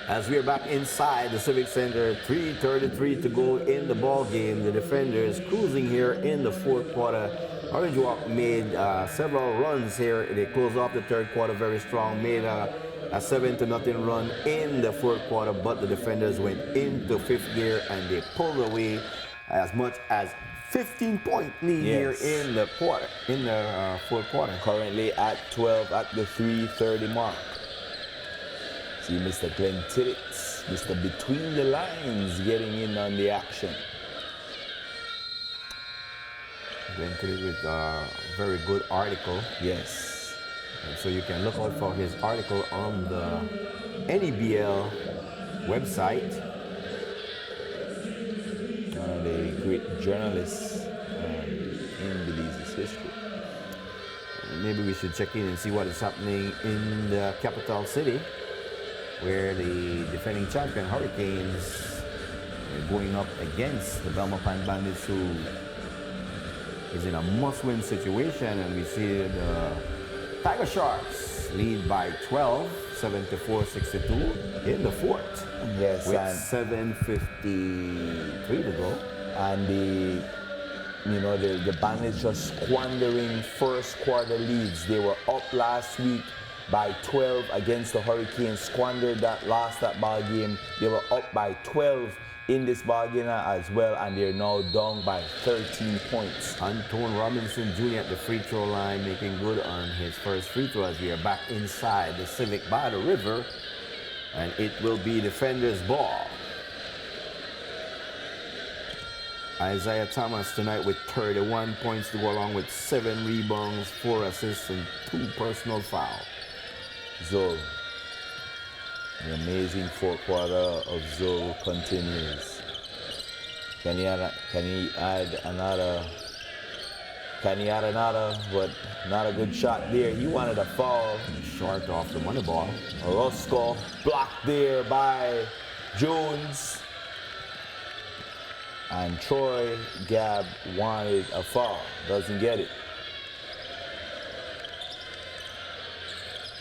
As we are back inside the Civic Center, 3:33 to go in the ball game. The defenders cruising here in the fourth quarter. Orange Walk made several runs here. They closed off the third quarter very strong, made a 7-0 run in the fourth quarter, but the defenders went into fifth gear and they pulled away as much as 15-point lead here in the fourth quarter. Currently at 12 at the 3:30 mark. See Mr. Glenn Tiddits, Mr. Between the Lines getting in on the action. Glenn Tiddits with a very good article. Yes. And so you can look out for his article on the NEBL website. One of the great journalists in Belize's history. Maybe we should check in and see what is happening in the capital city, where the defending champion Hurricanes are going up against the Belmopan Bandits, who is in a must-win situation, and we see the Tiger Sharks lead by 12, 74-62 in the fourth. Yes, with and 7:53 to go. And the Bandits just squandering first quarter leads. They were up last week by 12 against the Hurricanes, squandered lost that ball game. They were up by 12 in this ball game as well, and they're now down by 13 points. Antone Robinson Jr. at the free throw line, making good on his first free throw as we are back inside the Civic by the river, and it will be defenders' ball. Isaiah Thomas tonight with 31 points to go along with 7 rebounds, 4 assists, and 2 personal fouls. Zoe. The amazing fourth quarter of Zoe continues. Can he add another? But not a good shot there. He wanted a foul. Short off the money ball. Orozco blocked there by Jones. And Troy Gabb wanted a foul. Doesn't get it.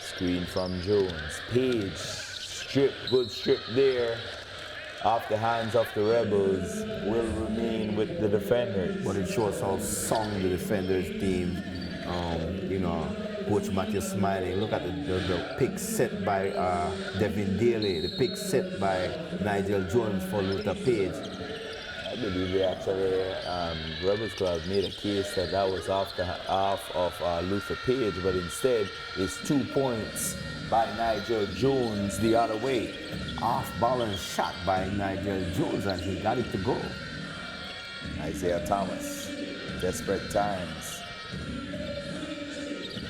Screen from Jones. Page, good strip there. Off the hands of the Rebels, will remain with the defenders. But it shows how strong the defenders team, Coach Matthew Smiley. Look at the pick set by Devin Daly, the pick set by Nigel Jones for Luther Page. I believe they actually, Rebels Club made a case that was off of Luther Page, but instead it's 2 points by Nigel Jones the other way. Off balance shot by Nigel Jones, and he got it to go. Isaiah Thomas, desperate times.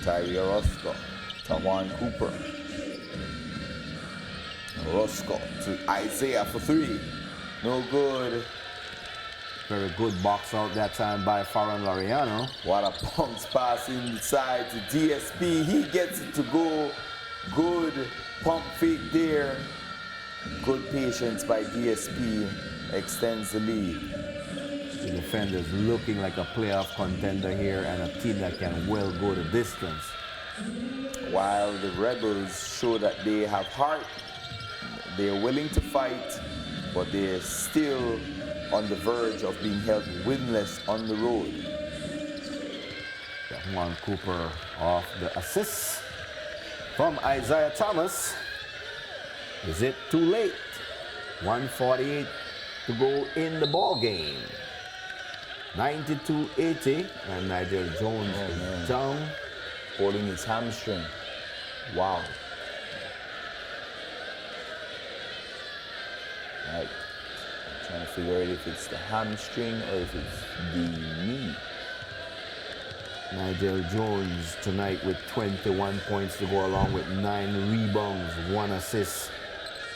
Tyree Orozco, Tawan Cooper. Orozco to Isaiah for 3. No good. Very good box out that time by Farron Laureano. What a bounce pass inside to DSP. He gets it to go. Good pump fake there. Good patience by DSP. Extends the lead. The defenders looking like a playoff contender here and a team that can well go the distance. While the Rebels show that they have heart, they're willing to fight, but they're still on the verge of being held winless on the road. Juan Cooper off the assist from Isaiah Thomas. Is it too late? 1:48 to go in the ball game. 92-80, and Nigel Jones is down, holding his hamstring. Wow. Right. Trying to figure out if it's the hamstring or if it's the knee. Nigel Jones tonight with 21 points to go along with 9 rebounds, 1 assist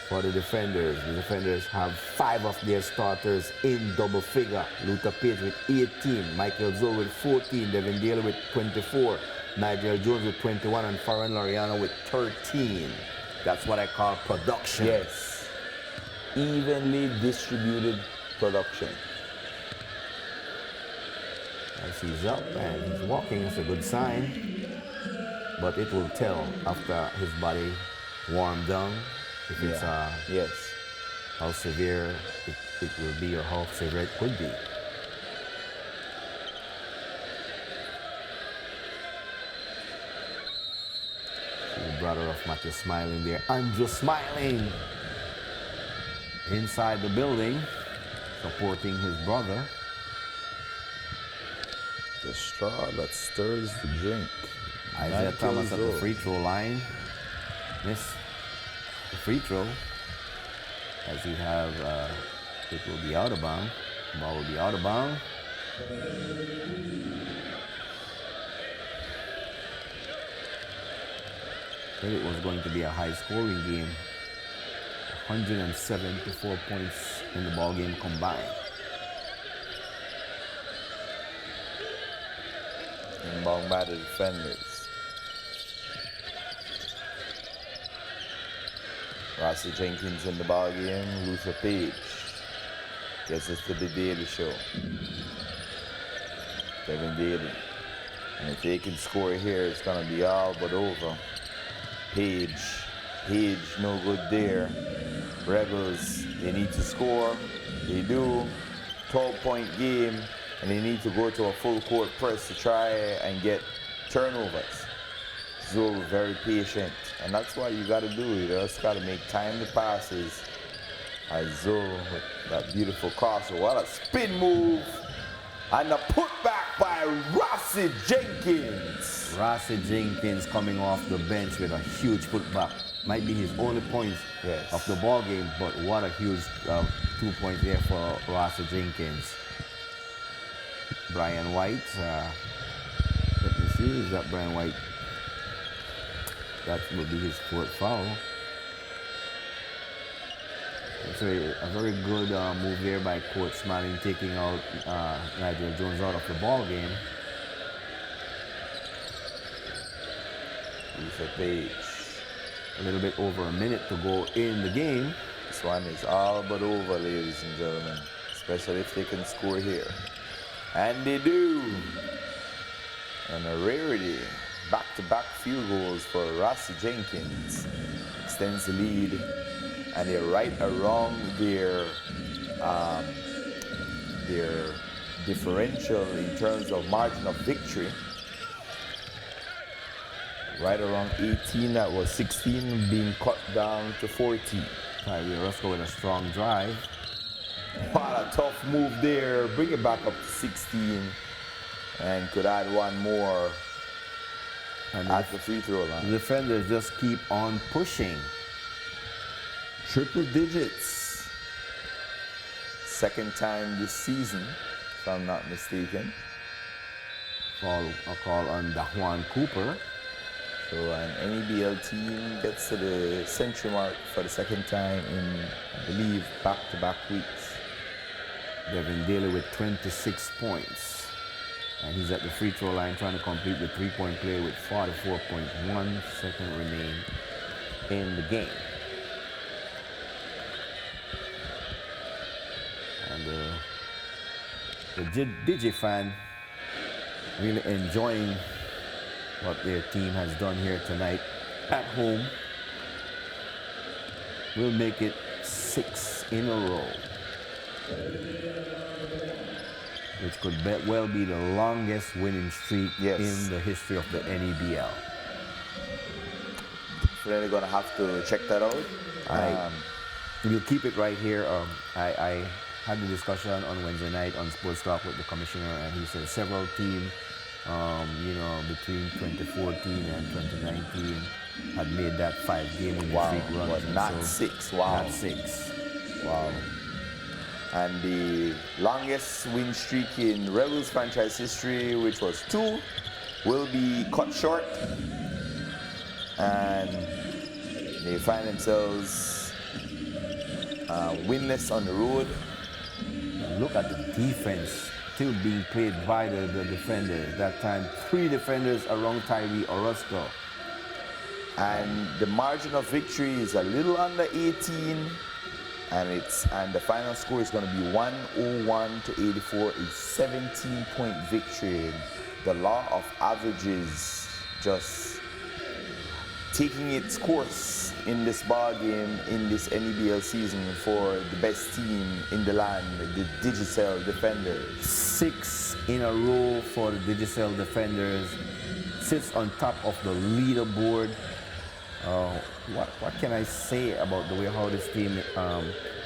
for the defenders. The defenders have 5 of their starters in double figure. Luther Page with 18, Michael Zoe with 14, Devin Daly with 24, Nigel Jones with 21, and Farron Laureano with 13. That's what I call production. Yes. Evenly distributed production. As he's up and he's walking, it's a good sign. But it will tell after his body warmed down. if it's Yes. how severe it will be or how severe it could be. The brother of Matthew Smiling there. Andrew Smiling inside the building, supporting his brother. The straw that stirs the drink. Isaiah Thomas at the free throw line. Miss the free throw as he have it will be out of bounds. Ball will be out of bounds. It was going to be a high-scoring game. 174 points in the ball game combined. Inbound by the defenders. Rossi Jenkins in the ball game. Luther Page gets us to the Daly Show. Kevin Daly. And if they can score here, it's going to be all but over. Page no good there. Rebels, they need to score. They do. 12-point game, and they need to go to a full court press to try and get turnovers. Zoe very patient, and that's what you got to do. You just got to make timely passes. As Zoe with that beautiful crossover. What a spin move. And a putback by Rossi Jenkins. Rossi Jenkins coming off the bench with a huge putback. Might be his only point of the ball game, but what a huge 2 points there for Rossi Jenkins. Brian White, let me see, is that Brian White? That will be his fourth foul. It's a very good move there by Coach Smiling, taking out Nigel Jones out of the ball game. Luther Page. A little bit over a minute to go in the game. This one is all but over, ladies and gentlemen, especially if they can score here. And they do. And a rarity. Back-to-back field goals for Rossi Jenkins. Extends the lead. And they're right around their differential in terms of margin of victory. Right around 18, that was 16 being cut down to 14. Tyree Roscoe with a strong drive. What a tough move there. Bring it back up to 16 and could add one more And at the free throw line. the defenders just keep on pushing. Triple digits. Second time this season, if I'm not mistaken. A call on Dajuan Cooper. So an NEBL team gets to the century mark for the second time in, I believe, back-to-back weeks. Devin Daly with 26 points. And he's at the free throw line trying to complete the three-point play with 44.1 seconds remain in the game. And the Digi fan really enjoying what their team has done here tonight at home. Will make it 6 in a row, which could well be the longest winning streak in the history of the NEBL. We're going to have to check that out. We'll keep it right here. I had the discussion on Wednesday night on Sports Talk with the commissioner, and he said several teams, between 2014 and 2019 had made that 5-game winning streak run. But not 6. Wow. Not 6. Wow. And the longest win streak in Rebels franchise history, which was 2, will be cut short. And they find themselves winless on the road. Look at the defense still being played by the defenders. That time, 3 defenders around Tyree Orozco. And the margin of victory is a little under 18. And the final score is going to be 101 to 84, a 17-point victory. The law of averages just taking its course in this ball game in this NEBL season for the best team in the land, the Digicel Defenders. 6 in a row for the Digicel Defenders. Sits on top of the leaderboard. What can I say about the way how this team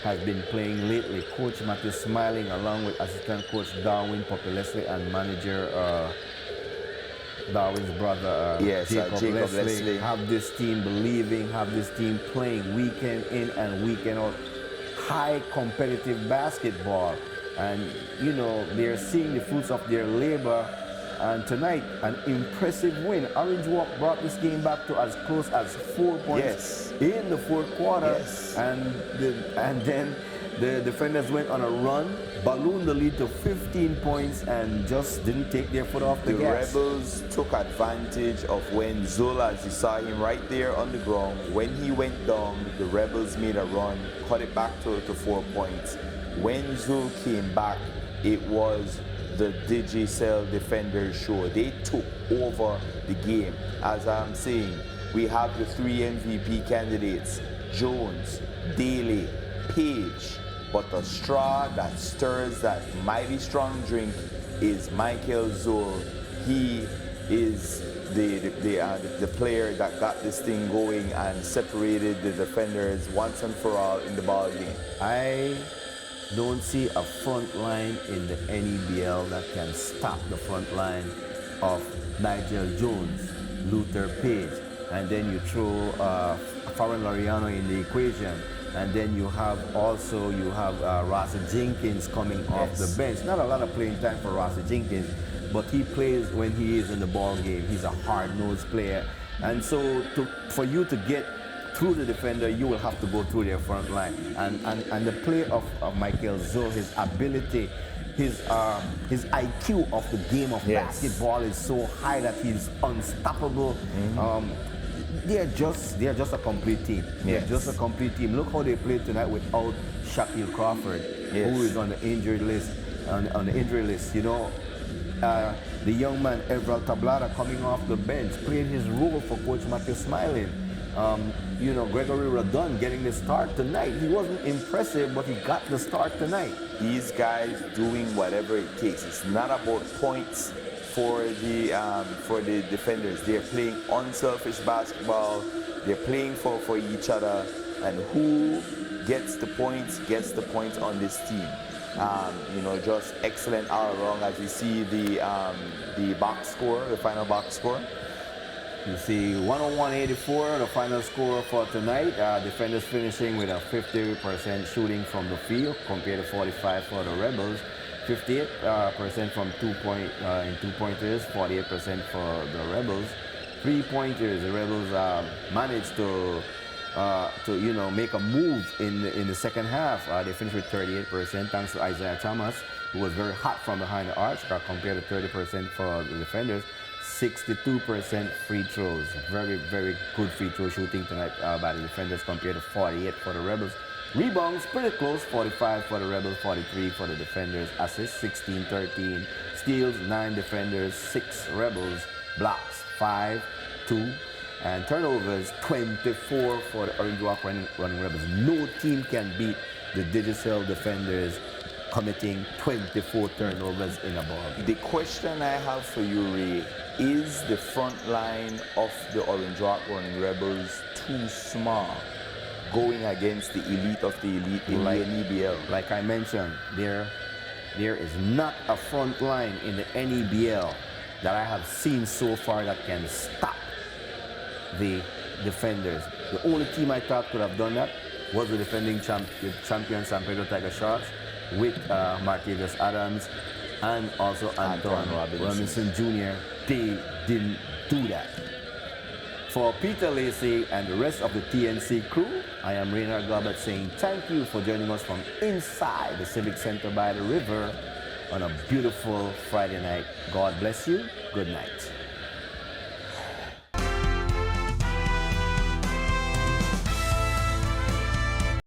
has been playing lately? Coach Matthew Smiling, along with assistant coach Darwin Popelesli and manager Darwin's brother Jacob Leslie, have this team believing, have this team playing weekend in and weekend out. High competitive basketball, and you know they're seeing the fruits of their labor. And tonight, an impressive win. Orange Walk brought this game back to as close as 4 points in the fourth quarter. And then the defenders went on a run, ballooned the lead to 15 points, and just didn't take their foot off the gas. The Rebels took advantage of when Zola, as you saw him right there on the ground, when he went down, the Rebels made a run, cut it back to 4 points. When Zola came back, it was the Digicel Defenders show. They took over the game. As I'm saying, we have the 3 MVP candidates, Jones, Daly, Page, but the straw that stirs that mighty strong drink is Michael Zoll. He is the player that got this thing going and separated the defenders once and for all in the ball game. I don't see a front line in the NEBL that can stop the front line of Nigel Jones, Luther Page, and then you throw Farron Loriano in the equation, and then you have Rasa Jenkins coming off the bench. Not a lot of playing time for Rasa Jenkins, but he plays when he is in the ball game. He's a hard-nosed player, and so for you to get through the defender, you will have to go through their front line. And the play of Michael Zoll, his ability, his IQ of the game of basketball is so high that he's unstoppable. They're just a complete team. They're just a complete team. Look how they played tonight without Shaquille Crawford, who is on the injured list. On the injury list, you know. The young man Everal Tablada coming off the bench, playing his role for Coach Matthew Smiling. You know, Gregory Radon getting the start tonight. He wasn't impressive, but he got the start tonight. These guys doing whatever it takes. It's not about points for the defenders. They're playing unselfish basketball. They're playing for each other, and who gets the points on this team. You know, just excellent all around. As you see the box score, the final box score. You see 101-84, the final score for tonight. Defenders finishing with a 50% shooting from the field compared to 45 for the Rebels. 58% from two-pointers, 48% for the Rebels. 3-pointers, the Rebels managed to you know, make a move in the second half. They finished with 38% thanks to Isaiah Thomas, who was very hot from behind the arc, compared to 30% for the defenders. 62% free throws. Very, very good free throw shooting tonight by the defenders compared to 48 for the Rebels. Rebounds, pretty close, 45 for the Rebels, 43 for the defenders. Assists, 16-13. Steals, 9 defenders, 6 Rebels. Blocks, 5, 2. And turnovers, 24 for the Orange Walk running Rebels. No team can beat the Digicel Defenders committing 24 turnovers in a ball. The question I have for you, Ray, is the front line of the Orange Walk running Rebels too small going against the elite of the elite in the NEBL? Like I mentioned, there is not a front line in the NEBL that I have seen so far that can stop the defenders. The only team I thought could have done that was the defending champion San Pedro Tiger Sharks with Martavius Adams and also Anton Robinson Jr. They didn't do that. For Peter Lacey and the rest of the TNC crew, I am Raynard Gobert saying thank you for joining us from inside the Civic Center by the river on a beautiful Friday night. God bless you. Good night.